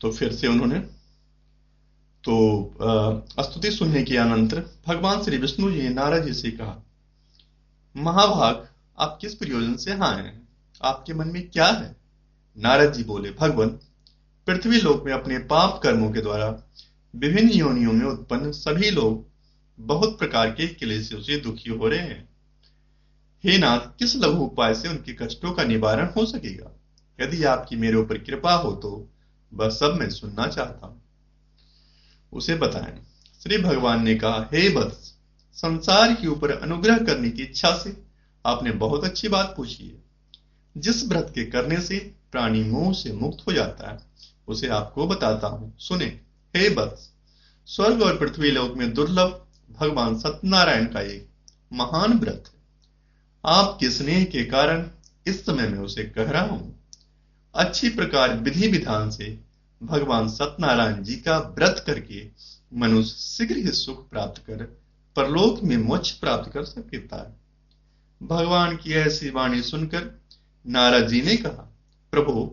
तो फिर से उन्होंने तो स्तुति सुनने के अनंतर भगवान श्री विष्णु जी ने नारद जी से कहा, महाभाग, आप किस प्रयोजन से यहाँ आए हैं? आपके मन में क्या है? नारद जी बोले, भगवान, पृथ्वी लोक में अपने पाप कर्मों के द्वारा विभिन्न योनियों में उत्पन्न सभी लोग बहुत प्रकार के क्लेशों से दुखी हो रहे हैं। हे नाथ, किस लघु उपाय से उनके कष्टों का निवारण हो सकेगा? यदि आपकी मेरे ऊपर कृपा हो तो वह सब मैं सुनना चाहता हूं, उसे बताएं। श्री भगवान ने कहा, हे वत्स, संसार के ऊपर अनुग्रह करने की इच्छा से आपने बहुत अच्छी बात पूछी है। जिस व्रत के करने से प्राणी मोह से मुक्त हो जाता है उसे आपको बताता हूं, सुने। हे वत्स, स्वर्ग और पृथ्वी लोक में दुर्लभ भगवान सत्यनारायण का एक महान व्रत है। आपके स्नेह के कारण इस समय मैं उसे कह रहा हूं। अच्छी प्रकार विधि विधान से भगवान सत्यनारायण जी का व्रत करके मनुष्य शीघ्र ही सुख प्राप्त कर परलोक में मोक्ष प्राप्त कर सकता है। भगवान की ऐसी वाणी सुनकर नारद जी ने कहा, प्रभु,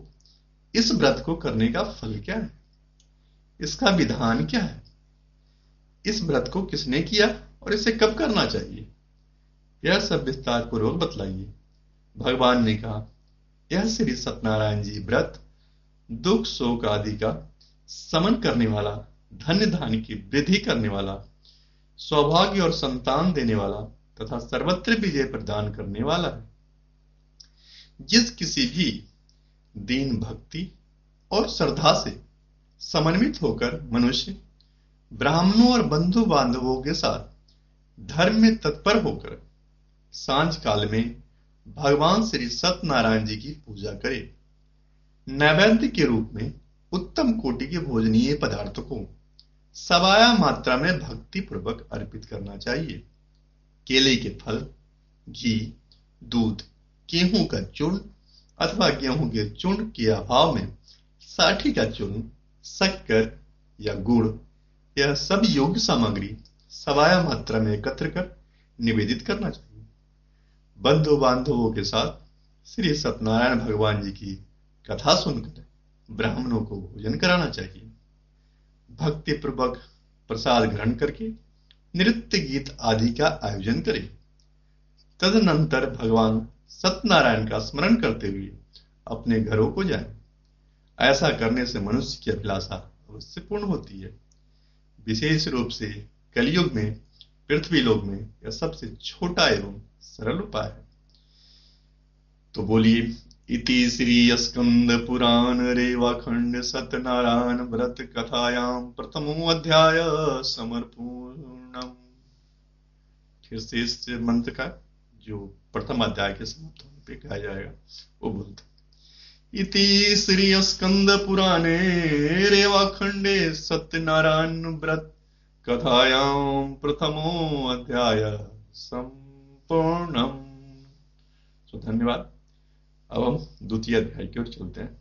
इस व्रत को करने का फल क्या है? इसका विधान क्या है? इस व्रत को किसने किया और इसे कब करना चाहिए? यह सब विस्तार पूर्वक बतलाइए। भगवान ने कहा, यह श्री सत्यनारायण जी व्रत दुख शोक आदि का समन करने वाला, धन्य धान्य की वृद्धि करने वाला, सौभाग्य और संतान देने वाला तथा सर्वत्र विजय प्रदान करने वाला है। जिस किसी भी दीन भक्ति और श्रद्धा से समन्वित होकर मनुष्य ब्राह्मणों और बंधु बांधवों के साथ धर्म में तत्पर होकर सांझ काल में भगवान श्री सत्यनारायण जी की पूजा करे, नैवेद्य के रूप में उत्तम कोटि के भोजनीय पदार्थों को सवाया मात्रा में भक्ति पूर्वक अर्पित करना चाहिए। केले के फल, घी, दूध, गेहूं का चूर्ण अथवा गेहूं के चूर्ण के अभाव में साठी का चूर्ण, शक्कर या गुड़, यह सब योग्य सामग्री सवाया मात्रा में एकत्र कर निवेदित करना चाहिए। बंधु बांधवों के साथ श्री सत्यनारायण भगवान जी की कथा सुनकर ब्राह्मणों को भोजन कराना चाहिए। भक्ति पूर्वक प्रसाद ग्रहण करके नृत्य गीत आदि का आयोजन करें। तदनंतर भगवान सत्यनारायण का स्मरण करते हुए अपने घरों को जाएं। ऐसा करने से मनुष्य की अभिलाषा अवश्य पूर्ण होती है। विशेष रूप से कलयुग में पृथ्वी लोक में यह सबसे छोटा एवं सरल उपाय है। तो बोलिए, इति श्री स्कंद पुराण रेवाखंड सत्यनारायण व्रत कथायाम प्रथमो अध्याय समर्पूर्णम। फिर से इस मंत्र का जो प्रथम अध्याय के समाप्त होने पे कहा जाएगा वो बोलते, इति श्री स्कंद पुराणे रेवाखंडे सत्यनारायण व्रत कथायाम प्रथमो अध्याय संपूर्णम। तो धन्यवाद। अब हम द्वितीय अध्याय की ओर चलते हैं।